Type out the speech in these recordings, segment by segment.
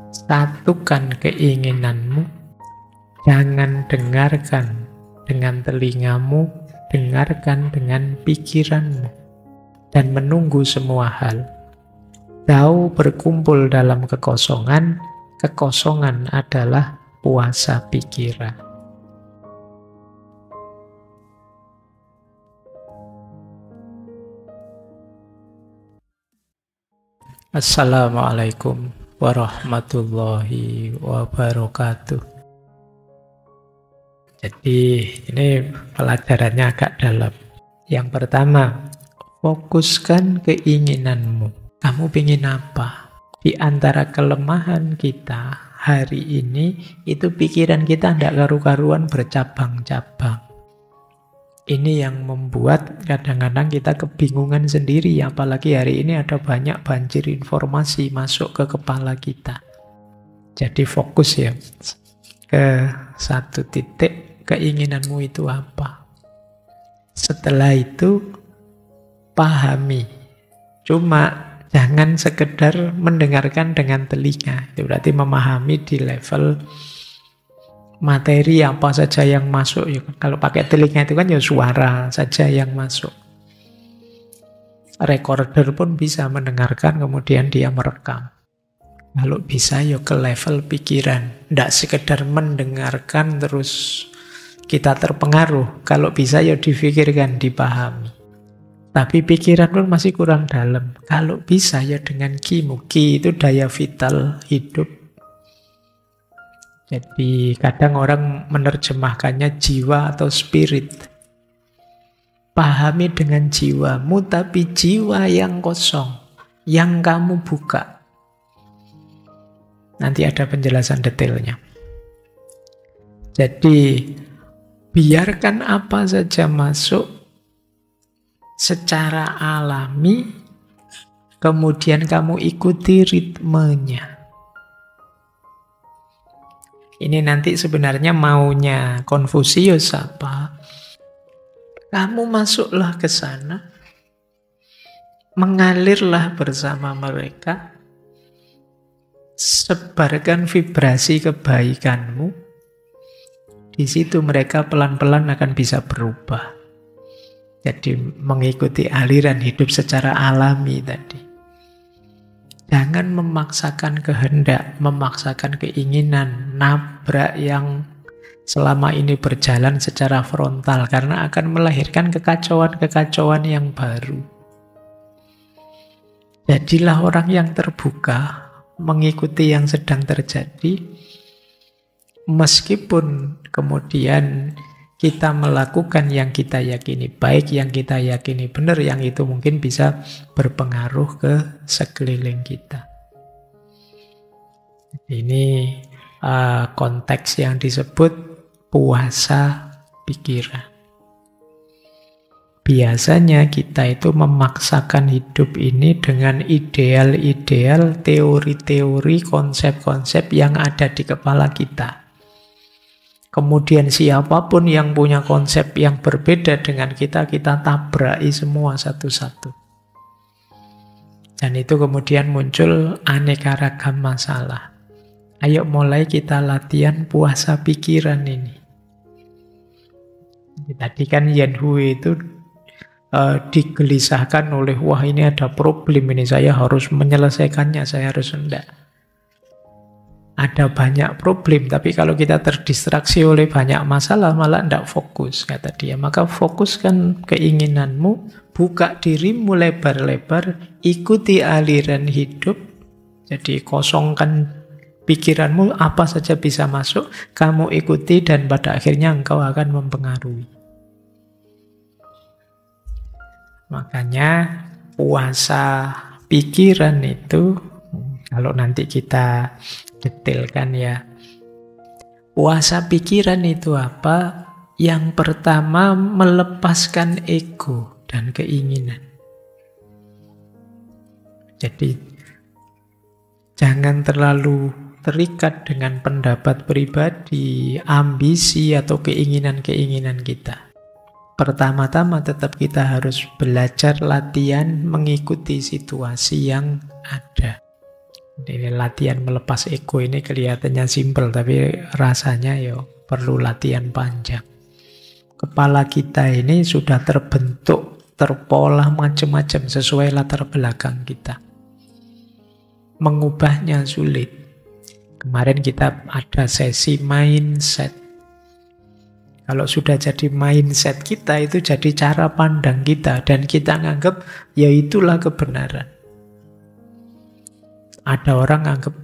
Satukan keinginanmu, jangan dengarkan dengan telingamu, dengarkan dengan pikiranmu, dan menunggu semua hal. Tahu berkumpul dalam kekosongan, kekosongan adalah puasa pikiran. Assalamualaikum warahmatullahi wabarakatuh. Jadi ini pelajarannya agak dalam. Yang pertama, fokuskan keinginanmu. Kamu ingin apa? Di antara kelemahan kita hari ini, itu pikiran kita tidak karu-karuan bercabang-cabang. Ini yang membuat kadang-kadang kita kebingungan sendiri, apalagi hari ini ada banyak banjir informasi masuk ke kepala kita. Jadi fokus ya ke satu titik, keinginanmu itu apa. Setelah itu pahami. Cuma jangan sekedar mendengarkan dengan telinga. Itu berarti memahami di level materi apa saja yang masuk. Kalau pakai telinga itu kan ya suara saja yang masuk. Recorder pun bisa mendengarkan, kemudian dia merekam. Kalau bisa ya ke level pikiran. Tidak sekedar mendengarkan terus kita terpengaruh. Kalau bisa ya difikirkan, dipahami. Tapi pikiran pun masih kurang dalam. Kalau bisa ya dengan kimu. Ki itu daya vital hidup. Jadi kadang orang menerjemahkannya jiwa atau spirit. Pahami dengan jiwamu, tapi jiwa yang kosong, yang kamu buka. Nanti ada penjelasan detailnya. Jadi biarkan apa saja masuk secara alami, kemudian kamu ikuti ritmenya. Ini nanti sebenarnya maunya Konfusius apa? Kamu masuklah ke sana, mengalirlah bersama mereka, sebarkan vibrasi kebaikanmu. Di situ mereka pelan-pelan akan bisa berubah. Jadi mengikuti aliran hidup secara alami tadi. Jangan memaksakan kehendak, memaksakan keinginan, nabrak yang selama ini berjalan secara frontal, karena akan melahirkan kekacauan-kekacauan yang baru. Jadilah orang yang terbuka, mengikuti yang sedang terjadi, meskipun kemudian kita melakukan yang kita yakini baik, yang kita yakini benar, yang itu mungkin bisa berpengaruh ke sekeliling kita. Ini konteks yang disebut puasa pikiran. Biasanya kita itu memaksakan hidup ini dengan ideal-ideal, teori-teori, konsep-konsep yang ada di kepala kita. Kemudian siapapun yang punya konsep yang berbeda dengan kita tabraki semua satu-satu. Dan itu kemudian muncul aneka ragam masalah. Ayo mulai kita latihan puasa pikiran ini. Tadi kan Yan Hui itu digelisahkan oleh, wah ini ada problem ini, saya harus menyelesaikannya, saya harus hendak. Ada banyak problem, tapi kalau kita terdistraksi oleh banyak masalah, malah tidak fokus, kata dia. Maka fokuskan keinginanmu, buka dirimu lebar-lebar, ikuti aliran hidup. Jadi kosongkan pikiranmu, apa saja bisa masuk, kamu ikuti, dan pada akhirnya engkau akan mempengaruhi. Makanya puasa pikiran itu, kalau nanti kita detailkan ya. Puasa pikiran itu apa? Yang pertama, melepaskan ego dan keinginan. Jadi jangan terlalu terikat dengan pendapat pribadi, ambisi atau keinginan-keinginan kita. Pertama-tama tetap kita harus belajar latihan mengikuti situasi yang ada. Ini latihan melepas ego ini kelihatannya simpel, tapi rasanya ya perlu latihan panjang. Kepala kita ini sudah terbentuk, terpola macam-macam sesuai latar belakang kita. Mengubahnya sulit. Kemarin kita ada sesi mindset. Kalau sudah jadi mindset kita, itu jadi cara pandang kita. Dan kita nganggap, ya itulah kebenaran. Ada orang anggap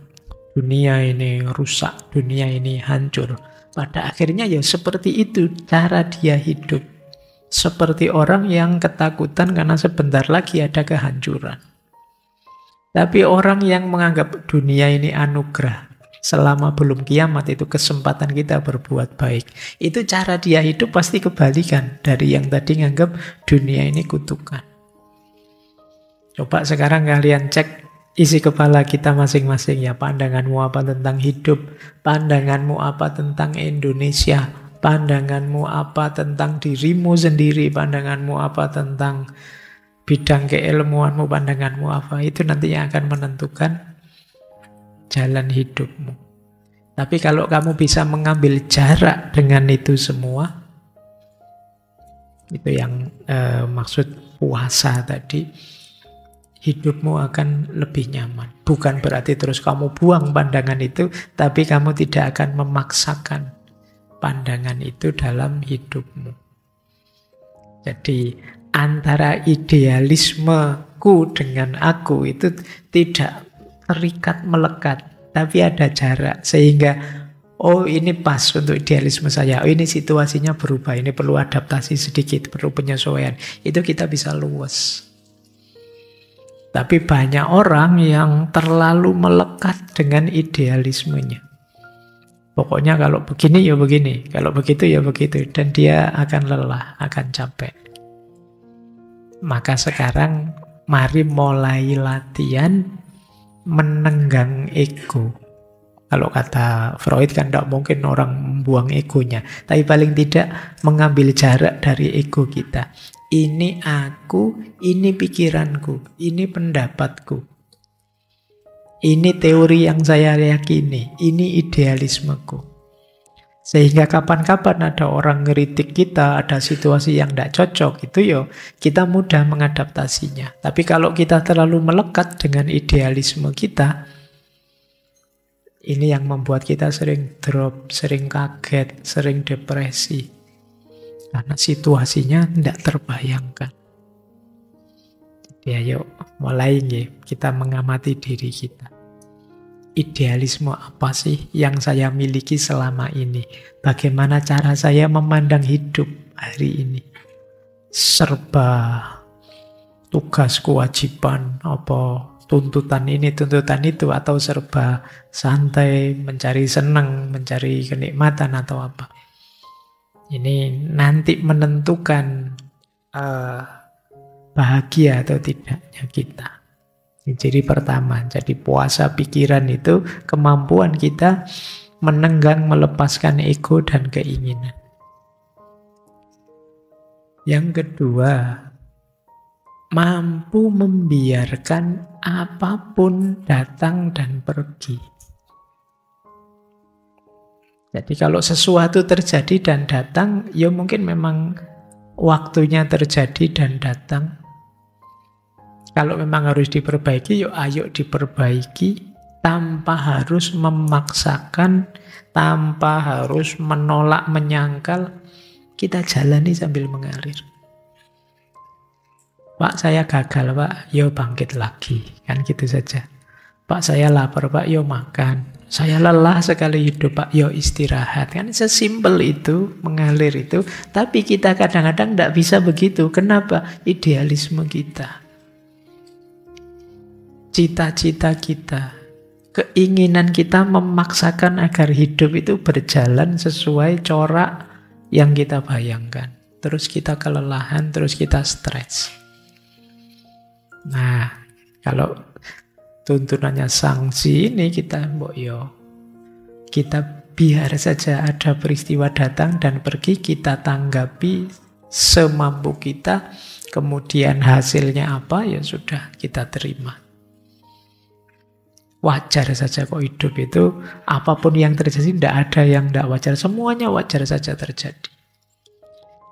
dunia ini rusak, dunia ini hancur. Pada akhirnya ya seperti itu cara dia hidup. Seperti orang yang ketakutan karena sebentar lagi ada kehancuran. Tapi orang yang menganggap dunia ini anugerah, selama belum kiamat itu kesempatan kita berbuat baik. Itu cara dia hidup pasti kebalikan dari yang tadi nganggap dunia ini kutukan. Coba sekarang kalian cek isi kepala kita masing-masing ya. Pandanganmu apa tentang hidup? Pandanganmu apa tentang Indonesia? Pandanganmu apa tentang dirimu sendiri? Pandanganmu apa tentang bidang keilmuanmu? Pandanganmu apa? Itu nantinya akan menentukan jalan hidupmu. Tapi kalau kamu bisa mengambil jarak dengan itu semua, itu yang maksud puasa tadi, hidupmu akan lebih nyaman. Bukan berarti terus kamu buang pandangan itu, tapi kamu tidak akan memaksakan pandangan itu dalam hidupmu. Jadi antara idealismeku dengan aku itu tidak terikat melekat, tapi ada jarak. Sehingga, oh ini pas untuk idealisme saya, oh ini situasinya berubah, ini perlu adaptasi sedikit, perlu penyesuaian. Itu kita bisa luas. Tapi banyak orang yang terlalu melekat dengan idealismenya. Pokoknya kalau begini ya begini, kalau begitu ya begitu. Dan dia akan lelah, akan capek. Maka sekarang mari mulai latihan menenggang ego. Kalau kata Freud kan tidak mungkin orang membuang egonya. Tapi paling tidak mengambil jarak dari ego kita. Ini aku, ini pikiranku, ini pendapatku. Ini teori yang saya yakini, ini idealismeku. Sehingga kapan-kapan ada orang ngeritik kita, ada situasi yang tidak cocok, itu yo kita mudah mengadaptasinya. Tapi kalau kita terlalu melekat dengan idealisme kita, ini yang membuat kita sering drop, sering kaget, sering depresi. Karena situasinya tidak terbayangkan. Jadi ayo mulai kita mengamati diri kita. Idealisme apa sih yang saya miliki selama ini? Bagaimana cara saya memandang hidup hari ini? Serba tugas, kewajiban, apa tuntutan ini, tuntutan itu, atau serba santai, mencari senang, mencari kenikmatan atau apa? Ini nanti menentukan bahagia atau tidaknya kita. Jadi pertama, jadi puasa pikiran itu kemampuan kita menenggang, melepaskan ego dan keinginan. Yang kedua, mampu membiarkan apapun datang dan pergi. Jadi kalau sesuatu terjadi dan datang, ya mungkin memang waktunya terjadi dan datang. Kalau memang harus diperbaiki, yuk ayo diperbaiki tanpa harus memaksakan, tanpa harus menolak, menyangkal. Kita jalani sambil mengalir. Pak, saya gagal, Pak. Yo bangkit lagi. Kan gitu saja. Pak, saya lapar, Pak. Yo makan. Saya lelah sekali hidup, Pak. Yo istirahat. Kan sesimpel itu, mengalir itu. Tapi kita kadang-kadang tidak bisa begitu. Kenapa? Idealisme kita. Cita-cita kita. Keinginan kita memaksakan agar hidup itu berjalan sesuai corak yang kita bayangkan. Terus kita kelelahan, terus kita stres. Nah, kalau tuntunannya sanksi ini kita kita biar saja ada peristiwa datang dan pergi, kita tanggapi semampu kita, kemudian hasilnya apa ya sudah kita terima. wajar saja kok hidup itu. Apapun yang terjadi, tidak ada yang tidak wajar. Semuanya wajar saja terjadi.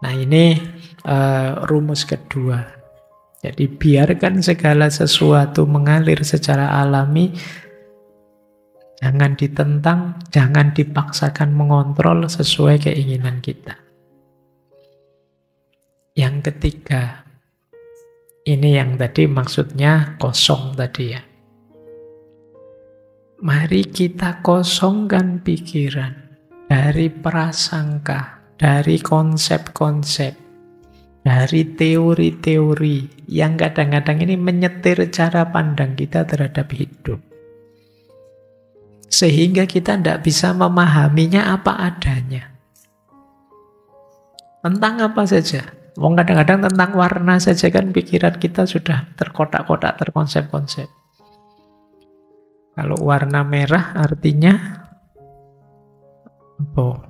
Nah ini rumus kedua. Jadi biarkan segala sesuatu mengalir secara alami. Jangan ditentang, jangan dipaksakan mengontrol sesuai keinginan kita. Yang ketiga, ini yang tadi maksudnya kosong tadi ya. Mari kita kosongkan pikiran dari prasangka, dari konsep-konsep, dari teori-teori yang kadang-kadang ini menyetir cara pandang kita terhadap hidup. Sehingga kita tidak bisa memahaminya apa adanya. Tentang apa saja. Kadang-kadang tentang warna saja kan pikiran kita sudah terkotak-kotak, terkonsep-konsep. Kalau warna merah artinya apa?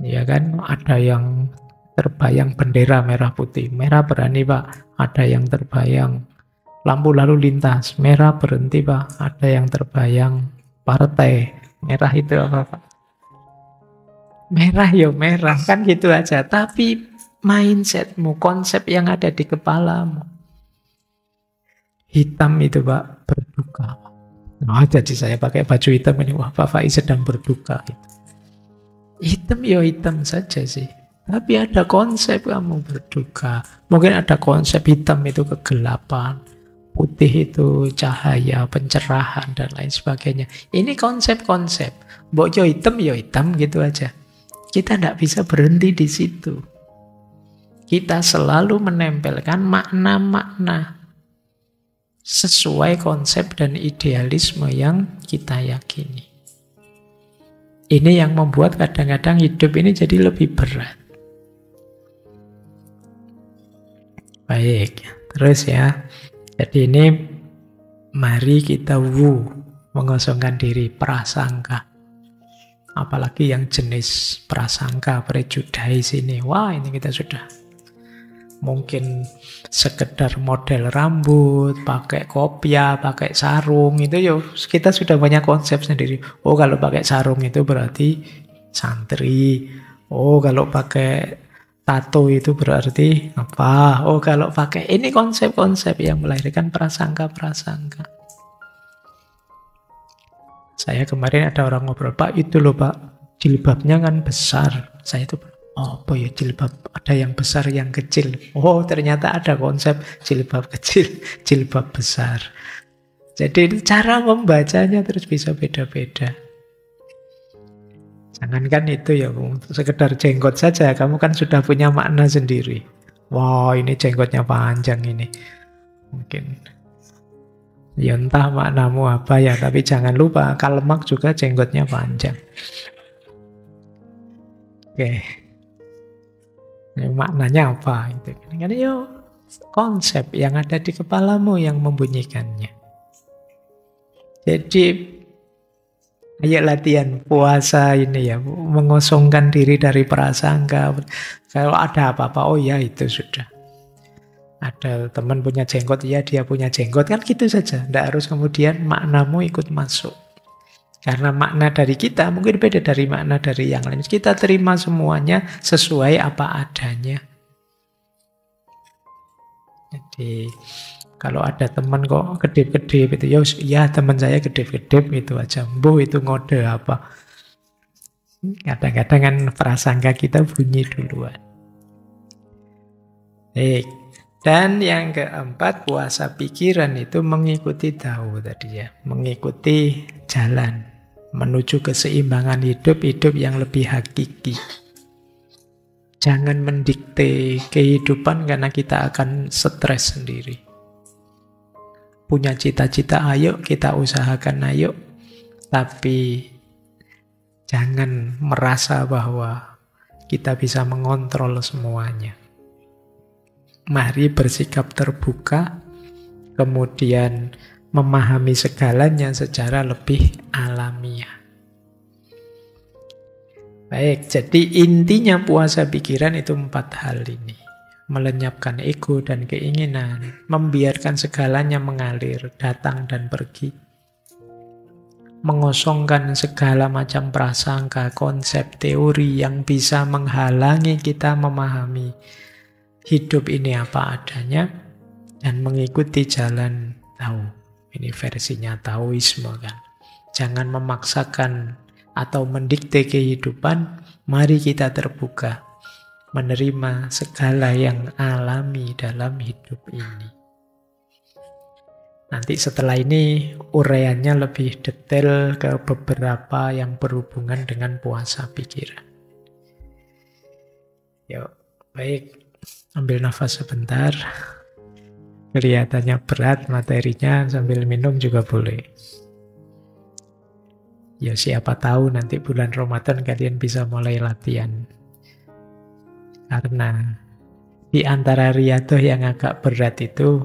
Ya kan, ada yang terbayang bendera merah putih. Merah berani Pak. Ada yang terbayang lampu lalu lintas. Merah berhenti Pak. Ada yang terbayang partai. Merah itu apa Pak? Merah ya merah. Kan gitu aja. Tapi mindsetmu, konsep yang ada di kepalamu. Hitam itu Pak, berduka. Nah, jadi saya pakai baju hitam ini. Wah, Pak Faiz sedang berduka. Hitam ya hitam saja sih. Tapi ada konsep kamu berduka. Mungkin ada konsep hitam itu kegelapan. Putih itu cahaya, pencerahan, dan lain sebagainya. Ini konsep-konsep. Mbok yo hitam gitu aja. Kita tidak bisa berhenti di situ. Kita selalu menempelkan makna-makna sesuai konsep dan idealisme yang kita yakini. Ini yang membuat kadang-kadang hidup ini jadi lebih berat. Baik, terus ya. Jadi ini mari kita mengosongkan diri prasangka. Apalagi yang jenis prasangka, prejudice ini. Wah, ini kita sudah mungkin sekedar model rambut, pakai kopiah, pakai sarung, itu ya kita sudah banyak konsep sendiri. Oh, kalau pakai sarung itu berarti santri. Oh, kalau pakai tato itu berarti apa? Oh, kalau pakai ini konsep-konsep yang melahirkan prasangka-prasangka. Saya kemarin ada orang ngobrol, Pak itu loh Pak, jilbabnya kan besar. Saya itu oh, apa ya jilbab? Ada yang besar, yang kecil. Oh, ternyata ada konsep jilbab kecil, jilbab besar. Jadi cara membacanya terus bisa beda-beda. Jangankan itu ya, sekedar jenggot saja. Kamu kan sudah punya makna sendiri. Wah, ini jenggotnya panjang ini. Mungkin ya entah maknamu apa ya, tapi jangan lupa Karl Marx juga jenggotnya panjang. Oke. Maknanya apa itu? Karena ya konsep yang ada di kepalamu yang membunyikannya. Jadi ayo latihan puasa ini ya, mengosongkan diri dari prasangka. Kalau ada apa-apa, oh ya itu sudah. Ada teman punya jenggot, ya dia punya jenggot, kan gitu saja. Tidak harus kemudian maknamu ikut masuk. Karena makna dari kita mungkin beda dari makna dari yang lain. Kita terima semuanya sesuai apa adanya. Jadi kalau ada teman kok kedip-kedip itu, ya teman saya kedip-kedip itu aja. Mbuh itu ngode apa. Kadang-kadang kan prasangka kita bunyi duluan. Dan yang keempat, puasa pikiran itu mengikuti tahu tadi ya. Mengikuti jalan. Menuju keseimbangan hidup yang lebih hakiki. Jangan mendikte kehidupan karena kita akan stres sendiri. Punya cita-cita, ayo kita usahakan, ayo. Tapi jangan merasa bahwa kita bisa mengontrol semuanya. Mari bersikap terbuka, kemudian memahami segalanya secara lebih alamiah. Baik, jadi intinya puasa pikiran itu 4 hal ini. melenyapkan ego dan keinginan, membiarkan segalanya mengalir, datang dan pergi, mengosongkan segala macam prasangka, konsep, teori yang bisa menghalangi kita memahami hidup ini apa adanya, dan mengikuti jalan tahu. Ini versinya Taoisme kan. Jangan memaksakan atau mendikte kehidupan, mari kita terbuka, menerima segala yang alami dalam hidup ini. Nanti setelah ini uraiannya lebih detail ke beberapa yang berhubungan dengan puasa pikiran. Yuk, baik. Ambil nafas sebentar. Kelihatannya berat materinya, sambil minum juga boleh. Ya siapa tahu nanti bulan Ramadan kalian bisa mulai latihan. Karena di antara riyadhah yang agak berat itu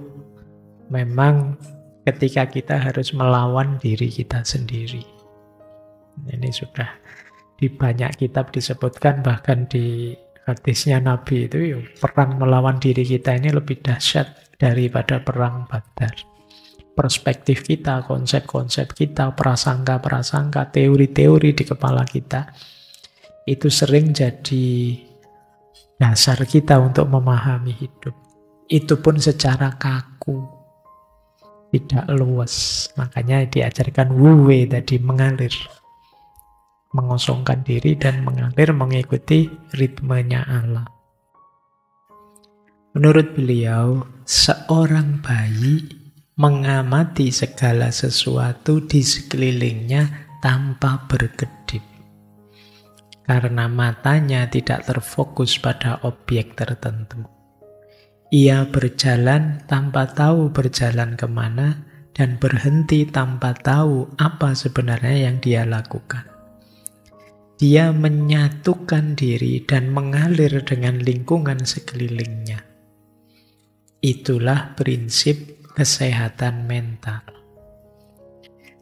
memang ketika kita harus melawan diri kita sendiri. Ini sudah di banyak kitab disebutkan, bahkan di hadisnya Nabi itu ya, perang melawan diri kita ini lebih dahsyat daripada perang Badar. Perspektif kita, konsep-konsep kita, prasangka-prasangka, teori-teori di kepala kita, itu sering jadi dasar kita untuk memahami hidup. Itu pun secara kaku, tidak luas. Makanya diajarkan wuwe tadi, mengalir. Mengosongkan diri dan mengalir mengikuti ritmenya Allah. Menurut beliau, seorang bayi mengamati segala sesuatu di sekelilingnya tanpa berkedip. Karena matanya tidak terfokus pada objek tertentu. Ia berjalan tanpa tahu berjalan kemana dan berhenti tanpa tahu apa sebenarnya yang dia lakukan. Dia menyatukan diri dan mengalir dengan lingkungan sekelilingnya. Itulah prinsip kesehatan mental.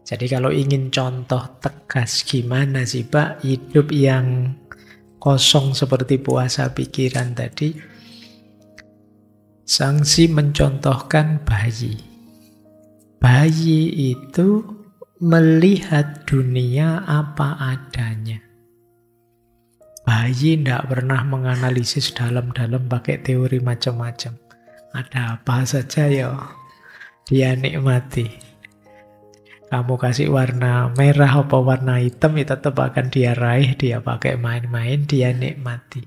Jadi kalau ingin contoh tegas gimana sih Pak hidup yang kosong seperti puasa pikiran tadi, Sangsi mencontohkan bayi. Bayi itu melihat dunia apa adanya. Bayi tidak pernah menganalisis dalam-dalam pakai teori macam-macam. Ada apa saja ya, dia nikmati. Kamu kasih warna merah apa warna hitam, ya tetap akan dia raih, dia pakai main-main, dia nikmati.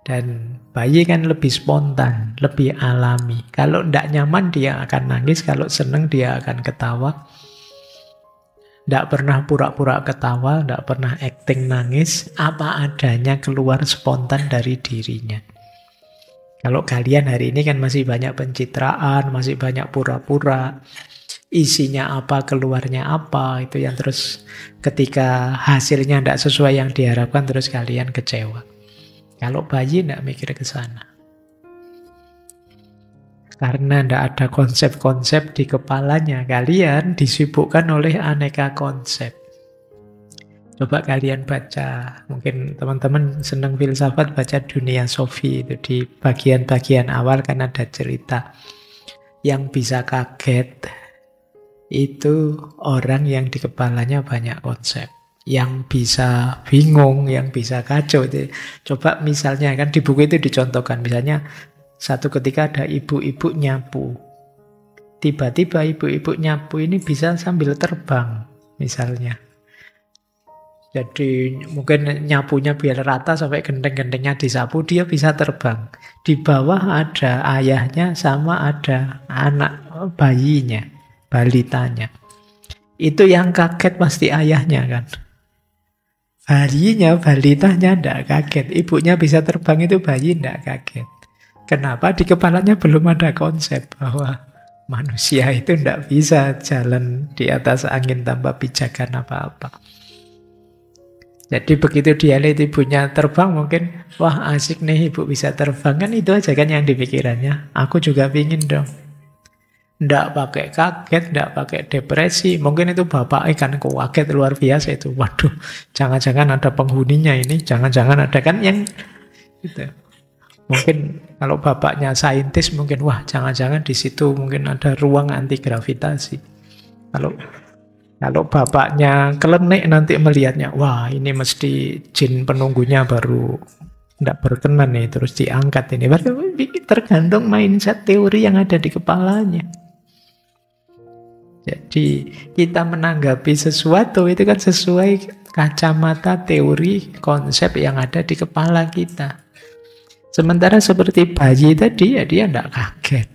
Dan bayi kan lebih spontan, lebih alami. Kalau tidak nyaman dia akan nangis, kalau senang dia akan ketawa. Tidak pernah pura-pura ketawa, tidak pernah acting nangis, apa adanya keluar spontan dari dirinya. Kalau kalian hari ini kan masih banyak pencitraan, masih banyak pura-pura, isinya apa, keluarnya apa, itu yang terus ketika hasilnya tidak sesuai yang diharapkan terus kalian kecewa. Kalau bayi tidak mikir ke sana. Karena tidak ada konsep-konsep di kepalanya, kalian disibukkan oleh aneka konsep. Coba kalian baca, mungkin teman-teman senang filsafat, baca Dunia Sofi, itu di bagian-bagian awal kan ada cerita. Yang bisa kaget, itu orang yang di kepalanya banyak konsep. Yang bisa bingung, yang bisa kacau. Coba misalnya, kan di buku itu dicontohkan, misalnya satu ketika ada ibu-ibu nyapu. Tiba-tiba ibu-ibu nyapu ini bisa sambil terbang, misalnya. Jadi mungkin nyapunya biar rata sampai genteng-gentengnya disapu, dia bisa terbang. Di bawah ada ayahnya sama ada anak bayinya, balitanya. Itu yang kaget pasti ayahnya kan. Bayinya, balitanya tidak kaget. Ibunya bisa terbang itu bayi tidak kaget. Kenapa? Di kepalanya belum ada konsep bahwa manusia itu tidak bisa jalan di atas angin tanpa pijakan apa-apa. Jadi begitu dia lihat ibunya terbang mungkin, wah asik nih ibu bisa terbang. Kan itu aja kan yang dipikirannya. Aku juga pingin dong. Tidak pakai kaget, tidak pakai depresi. Mungkin itu bapak kan kaget luar biasa itu. Waduh, jangan-jangan ada penghuninya ini. Jangan-jangan ada kan yang gitu. Mungkin kalau bapaknya saintis mungkin wah jangan-jangan di situ mungkin ada ruang anti gravitasi. Kalau kalau bapaknya kelenik nanti melihatnya, wah ini mesti jin penunggunya baru tidak berkenan nih, terus diangkat ini. Tergantung mindset teori yang ada di kepalanya. Jadi kita menanggapi sesuatu itu kan sesuai kacamata teori konsep yang ada di kepala kita. Sementara seperti bayi tadi ya dia tidak kaget.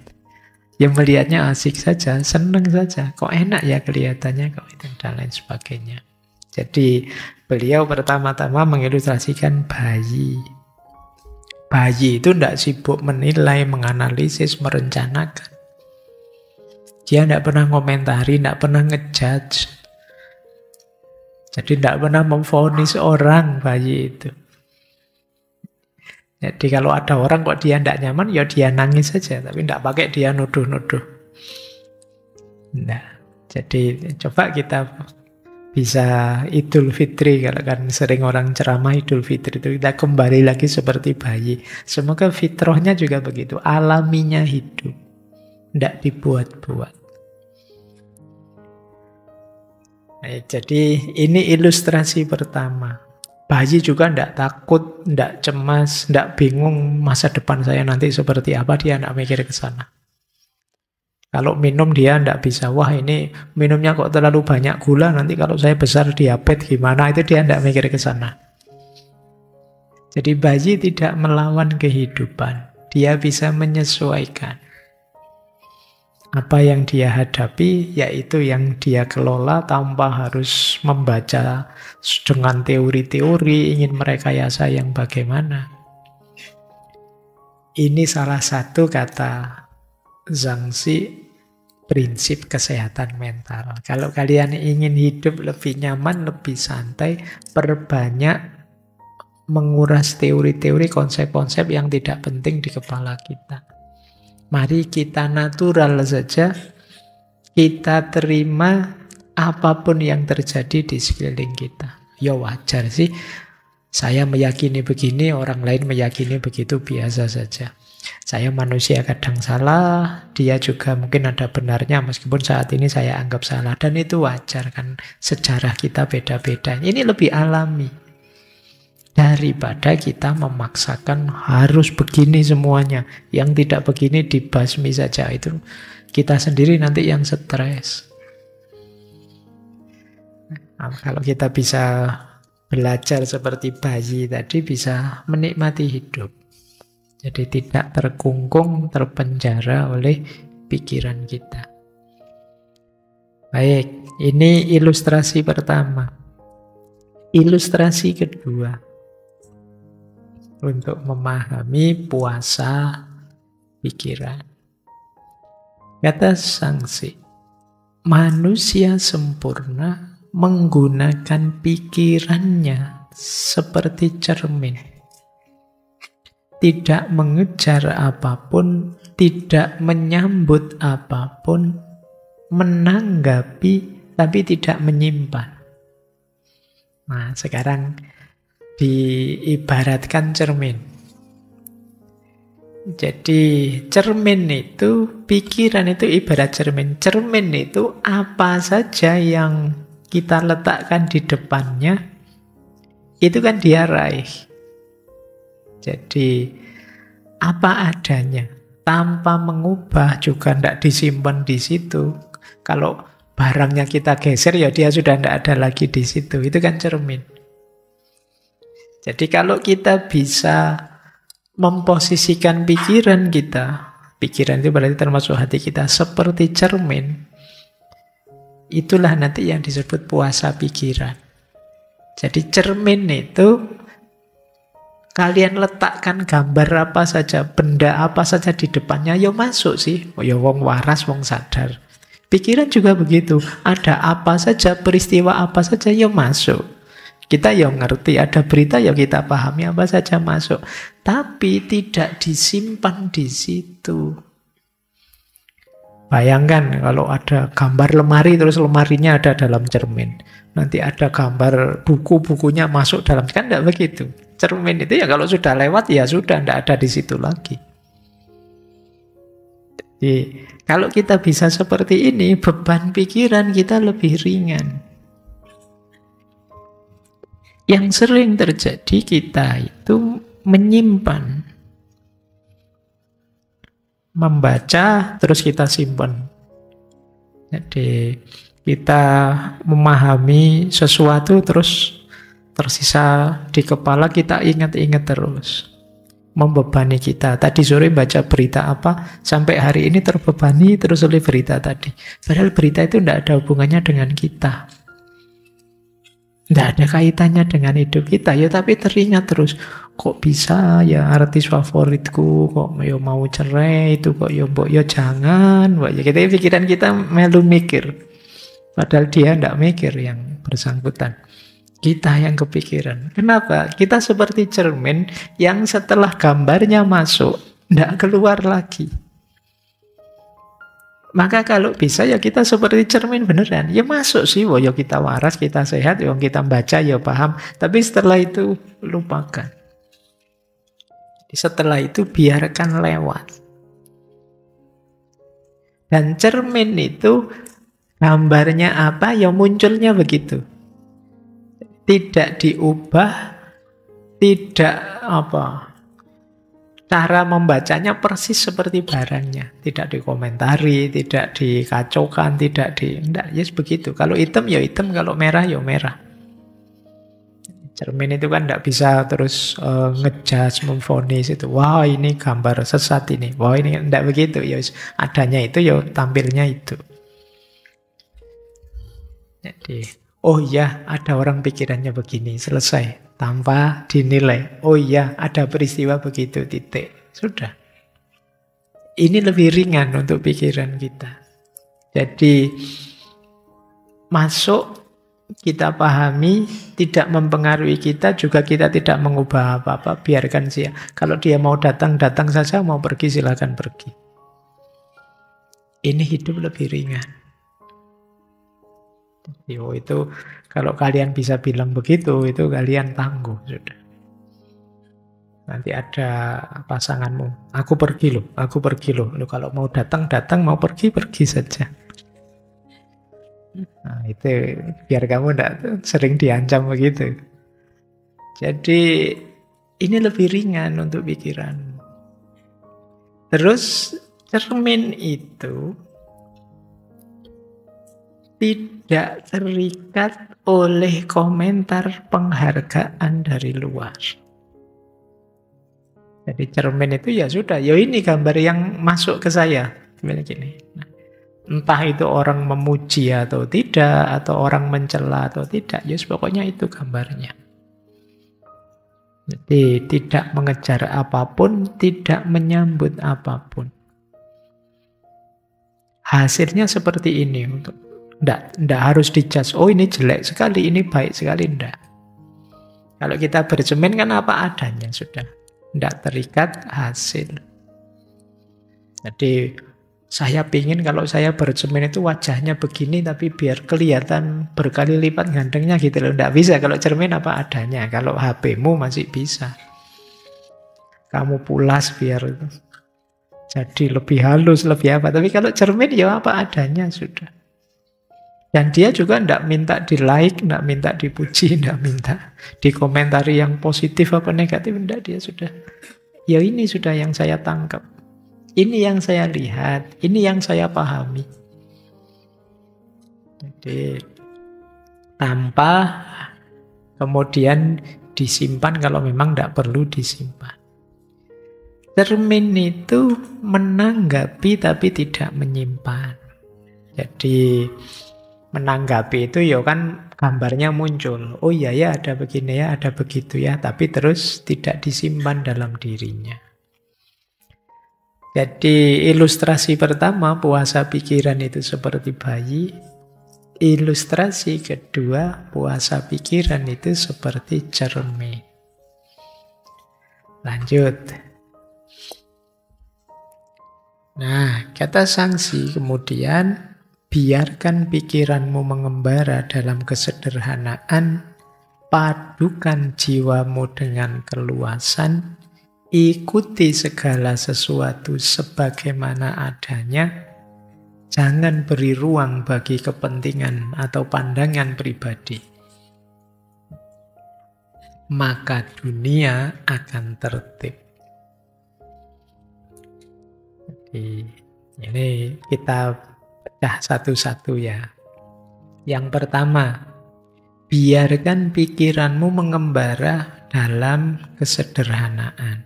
Yang melihatnya asik saja, senang saja. Kok enak ya kelihatannya, kok itu dan lain sebagainya. Jadi beliau pertama-tama mengilustrasikan bayi. Bayi itu tidak sibuk menilai, menganalisis, merencanakan. Dia tidak pernah komentari, tidak pernah ngejudge. Jadi tidak pernah memvonis orang bayi itu. Jadi kalau ada orang kok dia tidak nyaman, ya dia nangis saja. Tapi tidak pakai dia nuduh-nuduh. Nah, jadi coba kita bisa Idul Fitri, kalau kan sering orang ceramah Idul Fitri itu kita kembali lagi seperti bayi. Semoga fitrahnya juga begitu, alaminya hidup, tidak dibuat-buat. Nah, jadi ini ilustrasi pertama. Bayi juga tidak takut, tidak cemas, tidak bingung masa depan saya nanti seperti apa, dia tidak mikir ke sana. Kalau minum dia tidak bisa, wah ini minumnya kok terlalu banyak gula, nanti kalau saya besar diabetes gimana, itu dia tidak mikir ke sana. Jadi bayi tidak melawan kehidupan, dia bisa menyesuaikan. Apa yang dia hadapi, yaitu yang dia kelola tanpa harus membaca dengan teori-teori, ingin merekayasa yang bagaimana. Ini salah satu kata Zhangxi, prinsip kesehatan mental. Kalau kalian ingin hidup lebih nyaman, lebih santai, perbanyak menguras teori-teori, konsep-konsep yang tidak penting di kepala kita. Mari kita natural saja, kita terima apapun yang terjadi di sekeliling kita. Ya wajar sih, saya meyakini begini, orang lain meyakini begitu, biasa saja. Saya manusia kadang salah, dia juga mungkin ada benarnya, meskipun saat ini saya anggap salah. Dan itu wajar kan, sejarah kita beda-beda. Ini lebih alami. Daripada kita memaksakan harus begini semuanya. Yang tidak begini dibasmi saja. Itu kita sendiri nanti yang stres. Nah, kalau kita bisa belajar seperti bayi tadi, bisa menikmati hidup. Jadi tidak terkungkung, terpenjara oleh pikiran kita. Baik, ini ilustrasi pertama. Ilustrasi kedua. Untuk memahami puasa pikiran. Kata Zhangxi, manusia sempurna menggunakan pikirannya seperti cermin. Tidak mengejar apapun, tidak menyambut apapun, menanggapi tapi tidak menyimpan. Nah, sekarang diibaratkan cermin. Jadi cermin itu, pikiran itu ibarat cermin. Cermin itu apa saja yang kita letakkan di depannya, itu kan dia raih. Jadi apa adanya, tanpa mengubah, juga tidak disimpan di situ. Kalau barangnya kita geser, ya dia sudah tidak ada lagi di situ. Itu kan cermin. Jadi kalau kita bisa memposisikan pikiran kita, pikiran itu berarti termasuk hati kita, seperti cermin, itulah nanti yang disebut puasa pikiran. Jadi cermin itu kalian letakkan gambar apa saja, benda apa saja di depannya, ya masuk sih. Oh ya wong waras, wong sadar. Pikiran juga begitu, ada apa saja, peristiwa apa saja, ya masuk. Kita yang ngerti, ada berita ya kita pahami, apa saja masuk. Tapi tidak disimpan di situ. Bayangkan kalau ada gambar lemari, terus lemarinya ada dalam cermin. Nanti ada gambar buku-bukunya masuk dalam, kan tidak begitu. Cermin itu ya kalau sudah lewat ya sudah, tidak ada di situ lagi. Jadi kalau kita bisa seperti ini, beban pikiran kita lebih ringan. Yang sering terjadi kita itu menyimpan. Membaca terus kita simpan. Jadi kita memahami sesuatu terus tersisa di kepala, kita ingat-ingat terus. Membebani kita. Tadi sore baca berita apa, sampai hari ini terbebani terus oleh berita tadi. Padahal berita itu tidak ada hubungannya dengan kita. Tidak ada kaitannya dengan hidup kita. Ya tapi teringat terus. Kok bisa ya artis favoritku kok ya mau cerai itu kok ya mbok ya jangan. Mbok ya kita pikiran kita melu mikir. Padahal dia tidak mikir yang bersangkutan. Kita yang kepikiran. Kenapa? Kita seperti cermin yang setelah gambarnya masuk, tidak keluar lagi. Maka kalau bisa ya kita seperti cermin beneran. Ya masuk sih, ya kita waras, kita sehat, ya kita baca, ya paham. Tapi setelah itu lupakan. Setelah itu biarkan lewat. Dan cermin itu gambarnya apa, ya munculnya begitu. Tidak diubah, tidak cara membacanya persis seperti barangnya. Tidak dikomentari, tidak dikacaukan, enggak, yes begitu. Kalau hitam ya hitam, kalau merah ya merah. Cermin itu kan tidak bisa terus ngejudge, memvonis itu. Wah ini gambar sesat ini. Wah ini tidak begitu. Ya adanya itu ya tampilnya itu. Jadi, oh iya ada orang pikirannya begini, selesai. Tanpa dinilai. Oh iya ada peristiwa begitu, titik. Sudah. Ini lebih ringan untuk pikiran kita. Jadi, masuk, kita pahami, tidak mempengaruhi kita, juga kita tidak mengubah apa-apa, biarkan dia. Kalau dia mau datang, datang saja, mau pergi, silakan pergi. Ini hidup lebih ringan. Yo, itu kalau kalian bisa bilang begitu, itu kalian tangguh sudah. Nanti ada pasanganmu, aku pergi loh, aku pergi loh. Lu kalau mau datang, datang, mau pergi, pergi saja. Nah, itu biar kamu tidak sering diancam begitu. Jadi ini lebih ringan untuk pikiran. Terus cermin itu tidak terikat oleh komentar penghargaan dari luar. Jadi cermin itu ya sudah, ya ini gambar yang masuk ke saya. Gini. Nah, entah itu orang memuji atau tidak, atau orang mencela atau tidak, ya pokoknya itu gambarnya. Jadi tidak mengejar apapun, tidak menyambut apapun. Hasilnya seperti ini. Tidak harus dijudge, oh ini jelek sekali, ini baik sekali, tidak. Kalau kita bercermin kan apa adanya sudah. Tidak terikat hasil. Jadi saya pingin kalau saya bercermin itu wajahnya begini tapi biar kelihatan berkali lipat gantengnya gitu loh. Tidak bisa, kalau cermin apa adanya. Kalau HP-mu masih bisa. Kamu pulas biar jadi lebih halus, lebih apa. Tapi kalau cermin ya apa adanya sudah. Dan dia juga tidak minta di-like, tidak minta dipuji, tidak minta dikomentari yang positif apa negatif. Tidak, dia sudah. Ya ini sudah yang saya tangkap. Ini yang saya lihat, ini yang saya pahami. Jadi tanpa kemudian disimpan kalau memang tidak perlu disimpan. Cermin itu menanggapi tapi tidak menyimpan. Jadi menanggapi itu ya kan gambarnya muncul. Oh iya ya ada begini ya, ada begitu ya. Tapi terus tidak disimpan dalam dirinya. Jadi ilustrasi pertama puasa pikiran itu seperti bayi. Ilustrasi kedua puasa pikiran itu seperti cermin. Lanjut. Nah, kata sanksi kemudian biarkan pikiranmu mengembara dalam kesederhanaan padukan jiwamu dengan keluasan, ikuti segala sesuatu sebagaimana adanya, jangan beri ruang bagi kepentingan atau pandangan pribadi. Maka dunia akan tertib. Jadi, ini kita bedah satu-satu ya. Yang pertama, biarkan pikiranmu mengembara dalam kesederhanaan.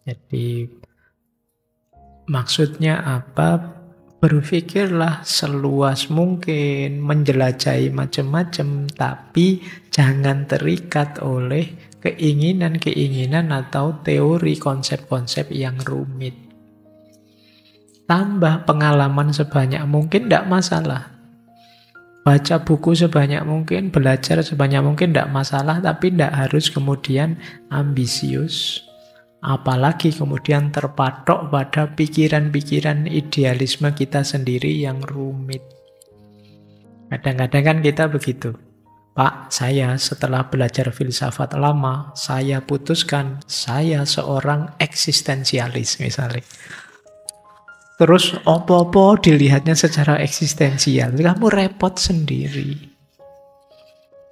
Jadi, maksudnya apa? Berpikirlah seluas mungkin, menjelajahi macam-macam, tapi jangan terikat oleh keinginan-keinginan atau teori konsep-konsep yang rumit. Tambah pengalaman sebanyak mungkin, tidak masalah. Baca buku sebanyak mungkin, belajar sebanyak mungkin, tidak masalah, tapi tidak harus kemudian ambisius. Apalagi kemudian terpatok pada pikiran-pikiran idealisme kita sendiri yang rumit. Kadang-kadang kan kita begitu. Pak, saya setelah belajar filsafat lama, saya putuskan saya seorang eksistensialis misalnya. Terus opo-opo dilihatnya secara eksistensial. Kamu repot sendiri.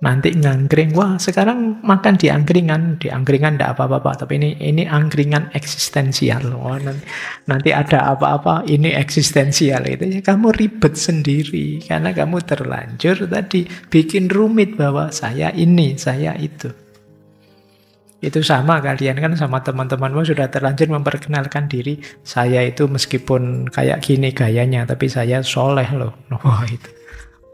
Nanti ngangkring, wah sekarang makan di angkringan tidak apa-apa, tapi ini angkringan eksistensial. Wah, nanti ada apa-apa, ini eksistensial itu ya kamu ribet sendiri karena kamu terlanjur tadi bikin rumit bahwa saya ini, saya itu. Itu sama kalian kan sama teman-temanmu sudah terlanjur memperkenalkan diri, saya itu meskipun kayak gini gayanya, tapi saya soleh loh. Wah itu.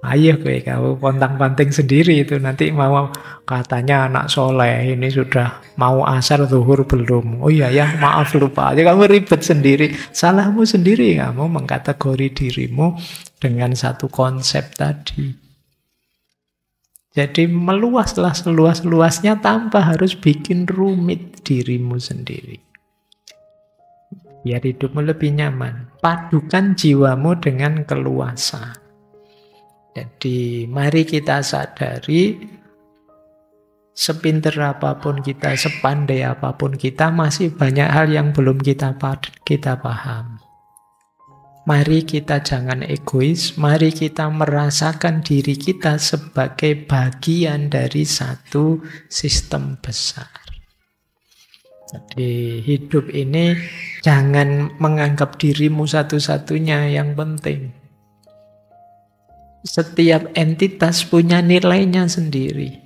Ayo kamu pontang-panting sendiri itu nanti mau katanya anak soleh ini sudah mau asar zuhur belum. Oh iya ya maaf lupa. Jadi kamu ribet sendiri. Salahmu sendiri kamu mengkategori dirimu dengan satu konsep tadi. Jadi meluaslah seluas-luasnya tanpa harus bikin rumit dirimu sendiri. Biar hidupmu lebih nyaman. Padukan jiwamu dengan keluasan. Jadi mari kita sadari sepinter apapun kita, sepandai apapun kita, masih banyak hal yang belum kita paham. Mari kita jangan egois, mari kita merasakan diri kita sebagai bagian dari satu sistem besar. Jadi hidup ini jangan menganggap dirimu satu-satunya yang penting. Setiap entitas punya nilainya sendiri.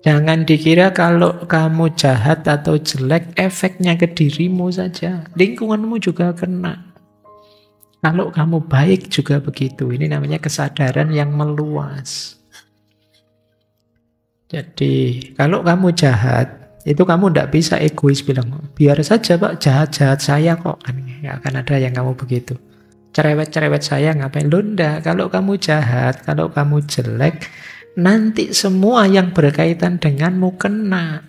Jangan dikira kalau kamu jahat atau jelek, efeknya ke dirimu saja. Lingkunganmu juga kena. Kalau kamu baik juga begitu. Ini namanya kesadaran yang meluas. Jadi, kalau kamu jahat, itu kamu tidak bisa egois bilang, biar saja Pak, jahat-jahat saya kok. Nggak akan ada yang kamu begitu. Cerewet-cerewet saya ngapain? Loh enggak, kalau kamu jahat, kalau kamu jelek, nanti semua yang berkaitan denganmu kena.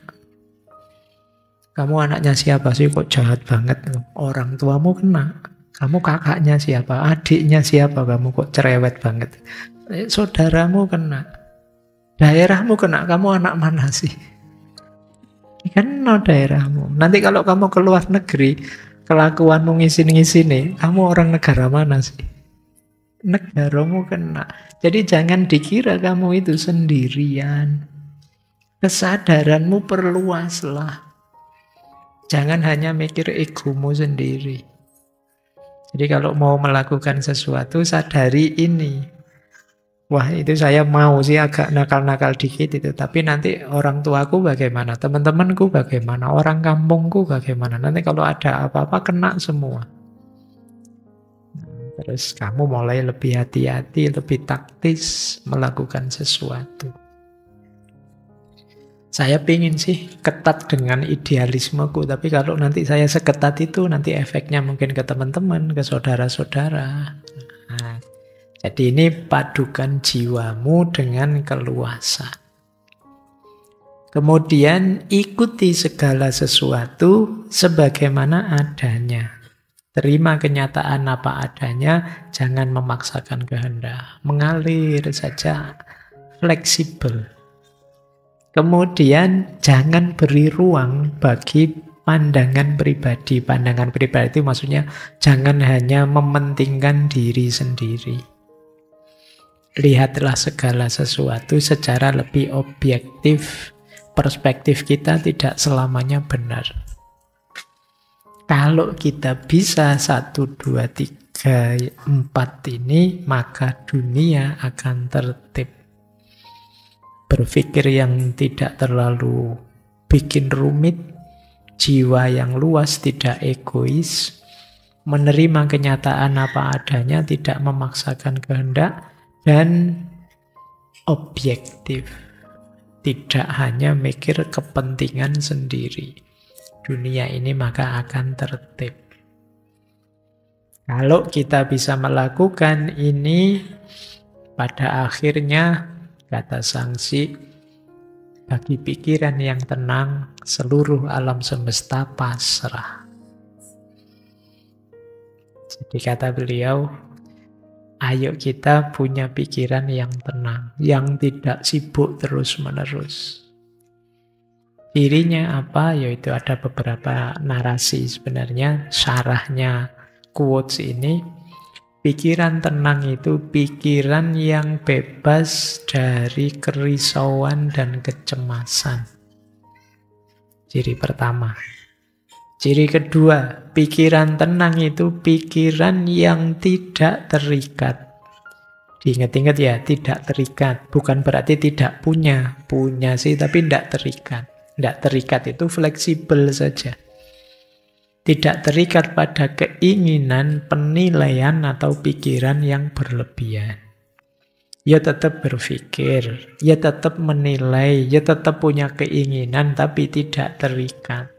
Kamu anaknya siapa sih kok jahat banget? Orang tuamu kena. Kamu kakaknya siapa? Adiknya siapa? Kamu kok cerewet banget? Saudaramu kena. Daerahmu kena. Kamu anak mana sih? Kena daerahmu. Nanti kalau kamu ke luar negeri, kelakuanmu ngisin-ngisini, kamu orang negara mana sih? Negaramu kena. Jadi jangan dikira kamu itu sendirian. Kesadaranmu perluaslah. Jangan hanya mikir egomu sendiri. Jadi kalau mau melakukan sesuatu, sadari ini. Wah itu saya mau sih agak nakal-nakal dikit itu. Tapi nanti orang tuaku bagaimana? Teman-temanku bagaimana? Orang kampungku bagaimana? Nanti kalau ada apa-apa kena semua. Terus kamu mulai lebih hati-hati, lebih taktis melakukan sesuatu. Saya pingin sih ketat dengan idealismeku. Tapi kalau nanti saya seketat itu, nanti efeknya mungkin ke teman-teman, ke saudara-saudara. Nah, jadi ini padukan jiwamu dengan keluasan. Kemudian ikuti segala sesuatu sebagaimana adanya. Terima kenyataan apa adanya, jangan memaksakan kehendak. Mengalir saja. fleksibel. Kemudian jangan beri ruang bagi pandangan pribadi. Pandangan pribadi itu maksudnya jangan hanya mementingkan diri sendiri. Lihatlah segala sesuatu secara lebih objektif. Perspektif kita tidak selamanya benar. Kalau kita bisa 1, 2, 3, 4 ini, maka dunia akan tertib. Berpikir yang tidak terlalu bikin rumit, jiwa yang luas, tidak egois, menerima kenyataan apa adanya, tidak memaksakan kehendak, dan objektif. Tidak hanya mikir kepentingan sendiri. Dunia ini maka akan tertib. Kalau kita bisa melakukan ini, pada akhirnya, kata Sangsi, bagi pikiran yang tenang, seluruh alam semesta pasrah. Jadi kata beliau, ayo kita punya pikiran yang tenang, yang tidak sibuk terus-menerus. Cirinya apa? Yaitu ada beberapa narasi sebenarnya, syarahnya quotes ini. Pikiran tenang itu pikiran yang bebas dari kerisauan dan kecemasan. Ciri pertama. Ciri kedua, pikiran tenang itu pikiran yang tidak terikat. Diingat-ingat ya, tidak terikat. Bukan berarti tidak punya. Punya sih, tapi tidak terikat. Tidak terikat itu fleksibel saja. Tidak terikat pada keinginan, penilaian, atau pikiran yang berlebihan. Ya tetap berpikir, ya tetap menilai, ya tetap punya keinginan, tapi tidak terikat.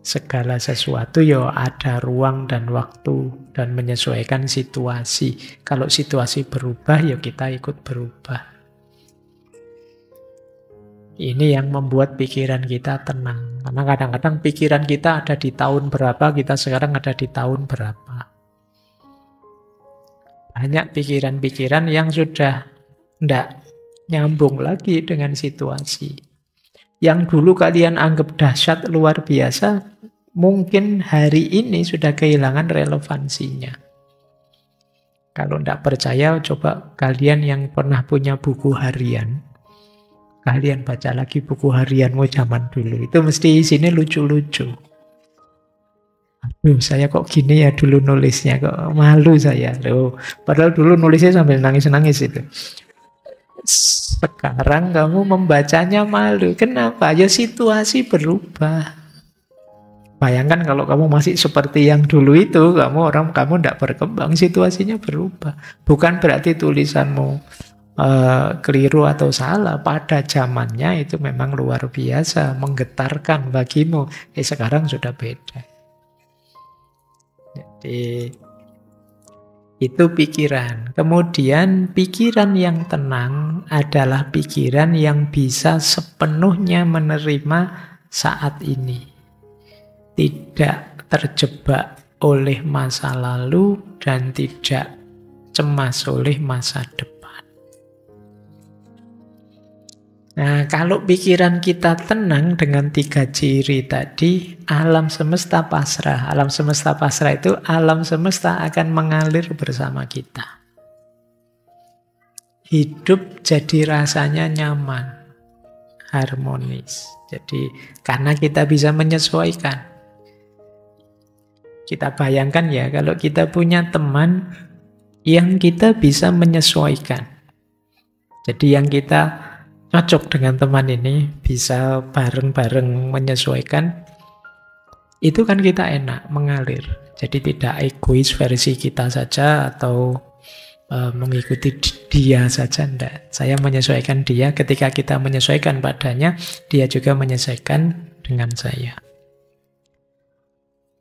Segala sesuatu ya ada ruang dan waktu, dan menyesuaikan situasi. Kalau situasi berubah, ya kita ikut berubah. Ini yang membuat pikiran kita tenang. Karena kadang-kadang pikiran kita ada di tahun berapa, kita sekarang ada di tahun berapa. Banyak pikiran-pikiran yang sudah tidak nyambung lagi dengan situasi. Yang dulu kalian anggap dahsyat luar biasa, mungkin hari ini sudah kehilangan relevansinya. Kalau tidak percaya, coba kalian yang pernah punya buku harian, kalian baca lagi buku harianmu zaman dulu. Itu mesti isinya lucu-lucu. Aduh, saya kok gini ya dulu nulisnya, kok malu saya. Loh, padahal dulu nulisnya sambil nangis-nangis itu. Sekarang kamu membacanya malu. Kenapa? Ya situasi berubah. Bayangkan kalau kamu masih seperti yang dulu itu, kamu tidak berkembang, situasinya berubah. Bukan berarti tulisanmu keliru atau salah. Pada zamannya itu memang luar biasa, menggetarkan bagimu. Sekarang sudah beda. Jadi itu pikiran. Kemudian pikiran yang tenang adalah pikiran yang bisa sepenuhnya menerima saat ini. Tidak terjebak oleh masa lalu dan tidak cemas oleh masa depan. Nah, kalau pikiran kita tenang dengan 3 ciri tadi, alam semesta pasrah. Alam semesta pasrah itu alam semesta akan mengalir bersama kita. Hidup jadi rasanya nyaman, harmonis. Jadi karena kita bisa menyesuaikan. Kita bayangkan ya, kalau kita punya teman yang kita bisa menyesuaikan. Jadi yang kita cocok dengan teman ini, bisa bareng-bareng menyesuaikan, itu kan kita enak, mengalir. Jadi tidak egois versi kita saja atau mengikuti dia saja, enggak. Saya menyesuaikan dia, ketika kita menyesuaikan padanya, dia juga menyesuaikan dengan saya.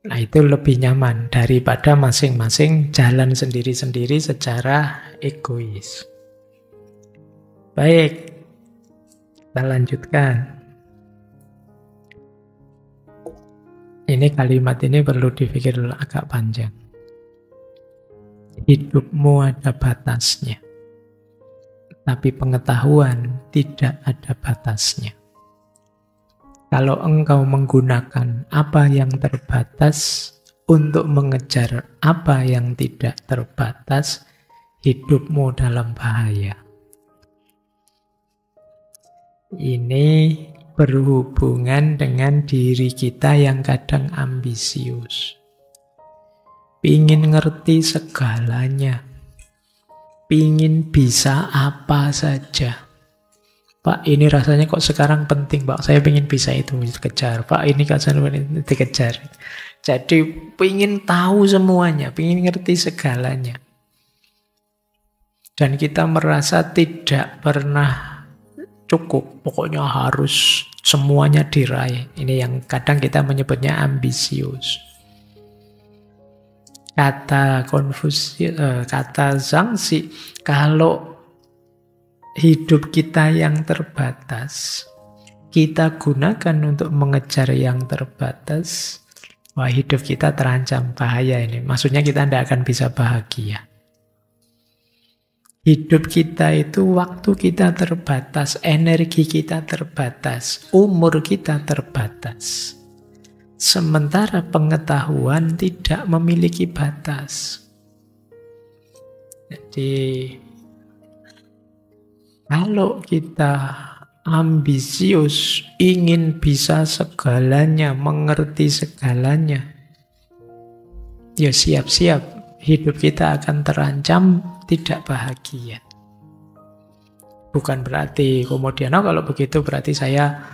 Nah, itu lebih nyaman daripada masing-masing jalan sendiri-sendiri secara egois. Baik, kita lanjutkan. Ini kalimat ini perlu dipikir agak panjang. Hidupmu ada batasnya. Tapi pengetahuan tidak ada batasnya. Kalau engkau menggunakan apa yang terbatas untuk mengejar apa yang tidak terbatas, hidupmu dalam bahaya. Ini berhubungan dengan diri kita yang kadang ambisius. Pingin ngerti segalanya. Pingin bisa apa saja. Pak, ini rasanya kok sekarang penting, Pak. Saya pingin bisa itu, dikejar. Pak, ini kan dikejar. Jadi pingin tahu semuanya, pingin ngerti segalanya. Dan kita merasa tidak pernah cukup. Pokoknya harus semuanya diraih. Ini yang kadang kita menyebutnya ambisius. Kata Zhangxi, kalau hidup kita yang terbatas, kita gunakan untuk mengejar yang terbatas, wah, hidup kita terancam bahaya ini. Maksudnya kita tidak akan bisa bahagia. Hidup kita itu waktu kita terbatas, energi kita terbatas, umur kita terbatas. Sementara pengetahuan tidak memiliki batas. Jadi, kalau kita ambisius, ingin bisa segalanya, mengerti segalanya, ya siap-siap hidup kita akan terancam tidak bahagia. Bukan berarti kemudian, kalau begitu berarti saya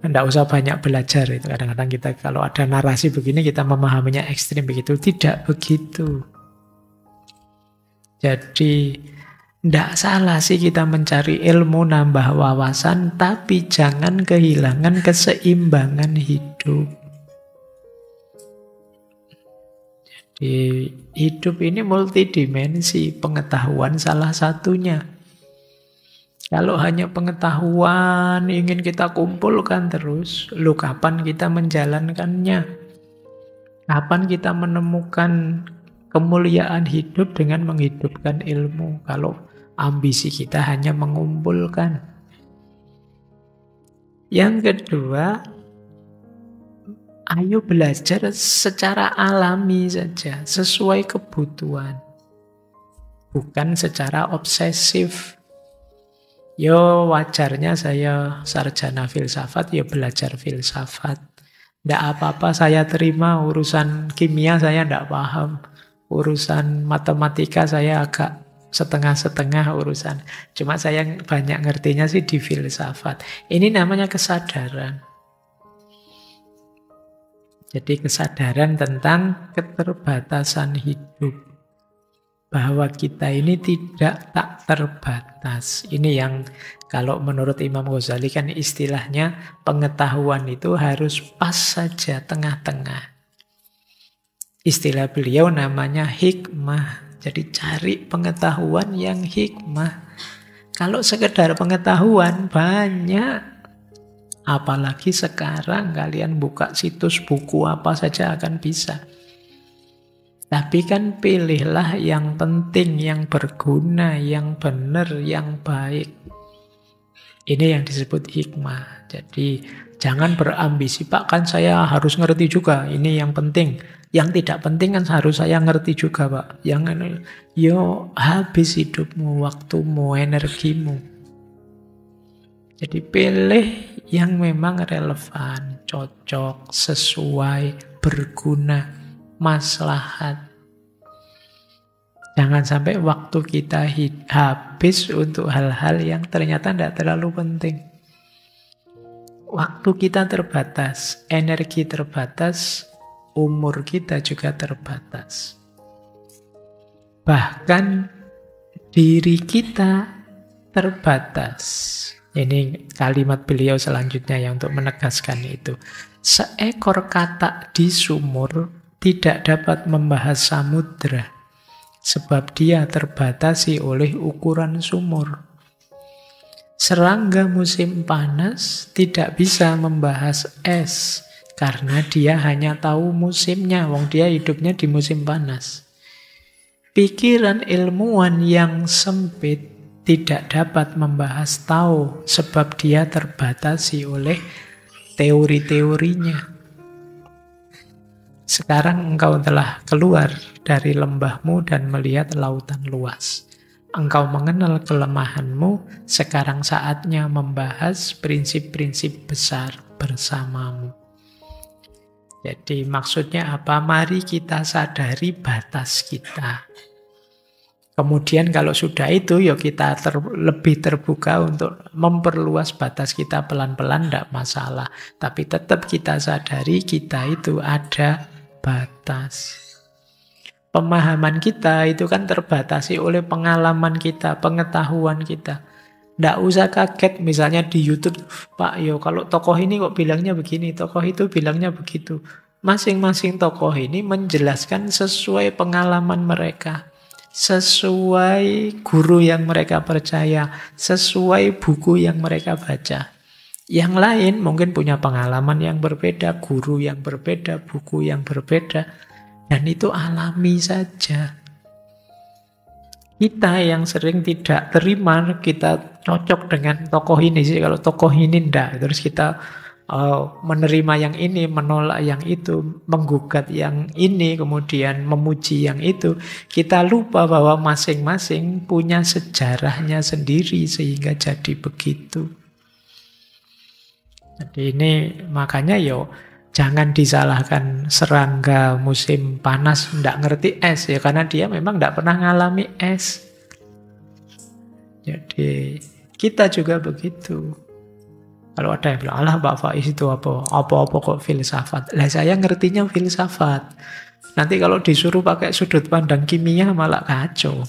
tidak usah banyak belajar. Itu kadang-kadang kita kalau ada narasi begini kita memahaminya ekstrim begitu. Tidak begitu. Jadi tidak salah sih kita mencari ilmu, nambah wawasan, tapi jangan kehilangan keseimbangan hidup. Jadi hidup ini multidimensi, pengetahuan salah satunya. Kalau hanya pengetahuan ingin kita kumpulkan terus, kapan kita menjalankannya? Kapan kita menemukan kemuliaan hidup dengan menghidupkan ilmu? Kalau ambisi kita hanya mengumpulkan. Yang kedua, ayo belajar secara alami saja, sesuai kebutuhan. Bukan secara obsesif. Yo, wajarnya saya sarjana filsafat, ya belajar filsafat. Tidak apa-apa saya terima, urusan kimia saya tidak paham. Urusan matematika saya agak setengah-setengah urusan. Cuma saya banyak ngertinya sih di filsafat. Ini namanya kesadaran. Jadi kesadaran tentang keterbatasan hidup. Bahwa kita ini tidak tak terbatas. Ini yang kalau menurut Imam Ghazali kan istilahnya pengetahuan itu harus pas saja tengah-tengah. Istilah beliau namanya hikmah. Jadi cari pengetahuan yang hikmah. Kalau sekedar pengetahuan banyak. Apalagi sekarang kalian buka situs buku apa saja akan bisa. Tapi kan pilihlah yang penting, yang berguna, yang benar, yang baik. Ini yang disebut hikmah. Jadi jangan berambisi, Pak, kan saya harus ngerti juga. Ini yang penting. Yang tidak penting kan harus saya ngerti juga, Pak. Yo habis hidupmu, waktumu, energimu. Jadi pilih yang memang relevan, cocok, sesuai, berguna, maslahat. Jangan sampai waktu kita habis untuk hal-hal yang ternyata tidak terlalu penting. Waktu kita terbatas, energi terbatas, umur kita juga terbatas. Bahkan diri kita terbatas. Ini kalimat beliau selanjutnya yang untuk menegaskan itu. Seekor katak di sumur tidak dapat membahas samudra, sebab dia terbatasi oleh ukuran sumur. Serangga musim panas tidak bisa membahas es, karena dia hanya tahu musimnya, wong dia hidupnya di musim panas. Pikiran ilmuwan yang sempit tidak dapat membahas tahu sebab dia terbatasi oleh teori-teorinya. Sekarang engkau telah keluar dari lembahmu dan melihat lautan luas. Engkau mengenal kelemahanmu, sekarang saatnya membahas prinsip-prinsip besar bersamamu. Jadi maksudnya apa? Mari kita sadari batas kita. Kemudian kalau sudah itu, ya kita lebih terbuka untuk memperluas batas kita pelan-pelan, tidak masalah. Tapi tetap kita sadari kita itu ada batas. Pemahaman kita itu kan terbatasi oleh pengalaman kita, pengetahuan kita. Tidak usah kaget misalnya di YouTube, Pak, yo kalau tokoh ini kok bilangnya begini, tokoh itu bilangnya begitu. Masing-masing tokoh ini menjelaskan sesuai pengalaman mereka, sesuai guru yang mereka percaya, sesuai buku yang mereka baca. Yang lain mungkin punya pengalaman yang berbeda, guru yang berbeda, buku yang berbeda, dan itu alami saja. Kita yang sering tidak terima, kita cocok dengan tokoh ini sih, kalau tokoh ini enggak, terus kita menerima yang ini, menolak yang itu, menggugat yang ini, kemudian memuji yang itu. Kita lupa bahwa masing-masing punya sejarahnya sendiri sehingga jadi begitu. Jadi ini makanya jangan disalahkan serangga musim panas ndak ngerti es ya, karena dia memang ndak pernah ngalami es. Jadi kita juga begitu. Kalau ada yang bilang, alah Pak Faiz itu apa-apa kok filsafat. Lah saya ngertinya filsafat. Nanti kalau disuruh pakai sudut pandang kimia malah kacau.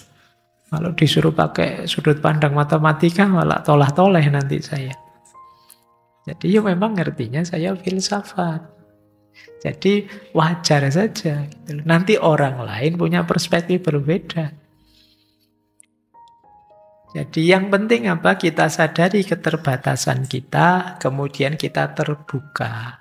Kalau disuruh pakai sudut pandang matematika malah tolah-toleh nanti saya. Jadi memang ngertinya saya filsafat. Jadi wajar saja. Nanti orang lain punya perspektif berbeda. Jadi yang penting apa? Kita sadari keterbatasan kita, kemudian kita terbuka.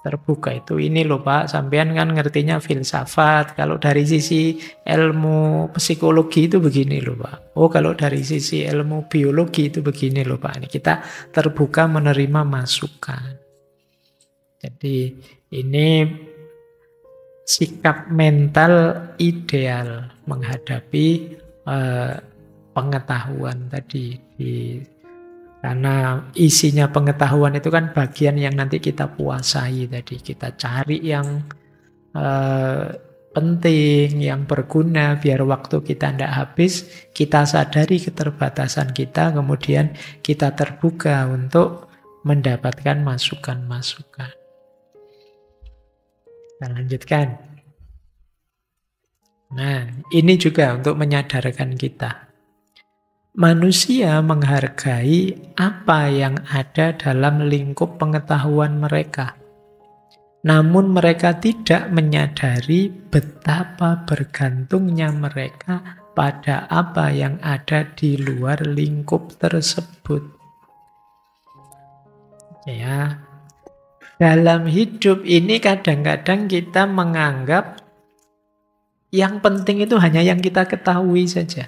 Terbuka itu ini loh Pak, sampean kan ngertinya filsafat. Kalau dari sisi ilmu psikologi itu begini loh Pak. Oh kalau dari sisi ilmu biologi itu begini loh Pak. Ini kita terbuka menerima masukan. Jadi ini sikap mental ideal menghadapi pengetahuan tadi. Karena isinya pengetahuan itu kan bagian yang nanti kita puasai tadi. Kita cari yang penting, yang berguna, biar waktu kita tidak habis. Kita sadari keterbatasan kita, kemudian kita terbuka untuk mendapatkan masukan-masukan. Kita lanjutkan. Nah, ini juga untuk menyadarkan kita. Manusia menghargai apa yang ada dalam lingkup pengetahuan mereka. Namun mereka tidak menyadari betapa bergantungnya mereka pada apa yang ada di luar lingkup tersebut. Ya, dalam hidup ini kadang-kadang kita menganggap yang penting itu hanya yang kita ketahui saja.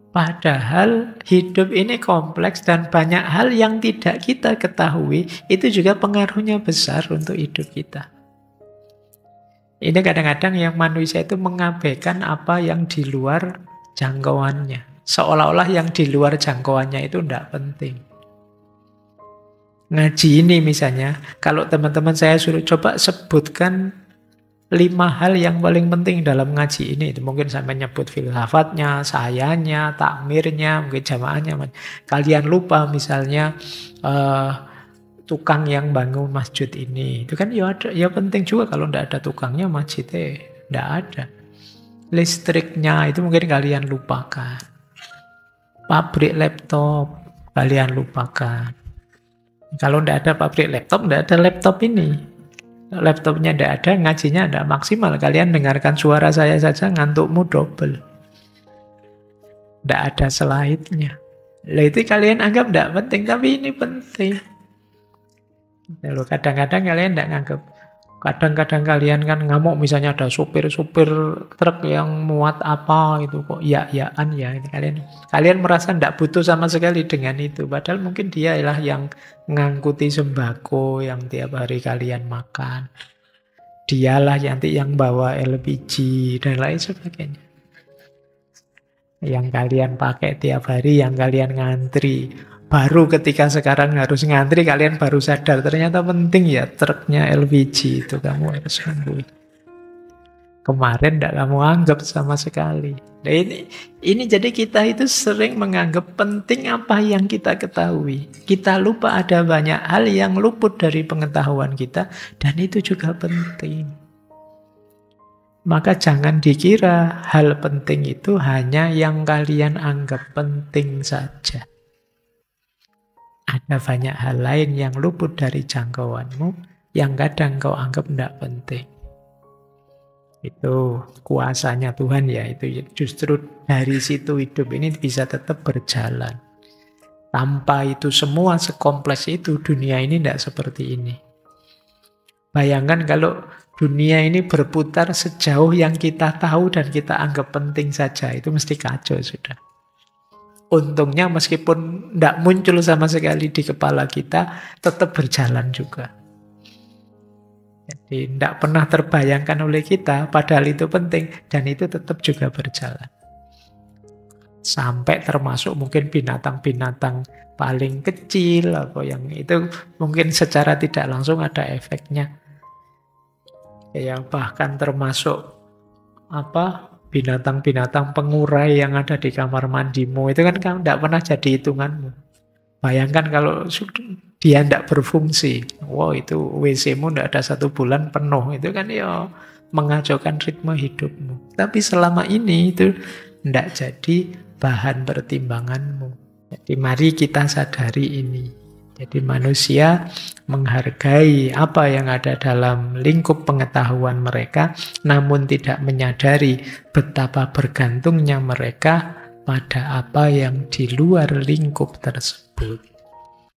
Padahal hidup ini kompleks dan banyak hal yang tidak kita ketahui, itu juga pengaruhnya besar untuk hidup kita. Ini kadang-kadang yang manusia itu mengabaikan apa yang di luar jangkauannya. Seolah-olah yang di luar jangkauannya itu tidak penting. Ngaji ini misalnya, kalau teman-teman saya suruh coba sebutkan 5 hal yang paling penting dalam ngaji ini. Itu mungkin sampai nyebut filsafatnya, sayanya, takmirnya, mungkin jamaahnya. Kalian lupa misalnya tukang yang bangun masjid ini. Itu kan ya penting juga, kalau tidak ada tukangnya masjidnya tidak ada. Listriknya itu mungkin kalian lupakan. Pabrik laptop kalian lupakan. Kalau tidak ada pabrik laptop, tidak ada laptop ini. Laptopnya tidak ada, ngajinya tidak maksimal. Kalian dengarkan suara saya saja, ngantukmu double. Tidak ada slide-nya. Lah itu kalian anggap tidak penting, tapi ini penting. Lalu kadang-kadang kalian tidak nganggap. Kadang-kadang kalian kan ngamuk, misalnya ada supir-supir truk yang muat apa itu kok ya-yaan ya. Ini kalian merasa tidak butuh sama sekali dengan itu. Padahal mungkin dialah yang ngangkuti sembako yang tiap hari kalian makan. Dialah nanti yang bawa LPG dan lain sebagainya. Yang kalian pakai tiap hari, yang kalian ngantri. Baru ketika sekarang harus ngantri, kalian baru sadar ternyata penting ya truknya LPG itu, kamu harus nungguin. Kemarin tidak kamu anggap sama sekali. Nah, ini jadi kita itu sering menganggap penting apa yang kita ketahui. Kita lupa ada banyak hal yang luput dari pengetahuan kita, dan itu juga penting. Maka jangan dikira hal penting itu hanya yang kalian anggap penting saja. Ada banyak hal lain yang luput dari jangkauanmu, yang kadang kau anggap tidak penting. Itu kuasanya Tuhan ya, itu justru dari situ hidup ini bisa tetap berjalan. Tanpa itu semua sekompleks itu, dunia ini tidak seperti ini. Bayangkan kalau dunia ini berputar sejauh yang kita tahu dan kita anggap penting saja, itu mesti kacau sudah. Untungnya meskipun tidak muncul sama sekali di kepala kita, tetap berjalan juga. Jadi tidak pernah terbayangkan oleh kita, padahal itu penting, dan itu tetap juga berjalan. Sampai termasuk mungkin binatang-binatang paling kecil, atau yang itu mungkin secara tidak langsung ada efeknya. Ya, bahkan termasuk binatang-binatang pengurai yang ada di kamar mandimu, itu kan kamu tidak pernah jadi hitunganmu. Bayangkan kalau dia tidak berfungsi, wow itu WC-mu tidak ada 1 bulan penuh, itu kan ya mengacaukan ritme hidupmu. Tapi selama ini itu tidak jadi bahan pertimbanganmu. Jadi mari kita sadari ini. Jadi manusia menghargai apa yang ada dalam lingkup pengetahuan mereka, namun tidak menyadari betapa bergantungnya mereka pada apa yang di luar lingkup tersebut.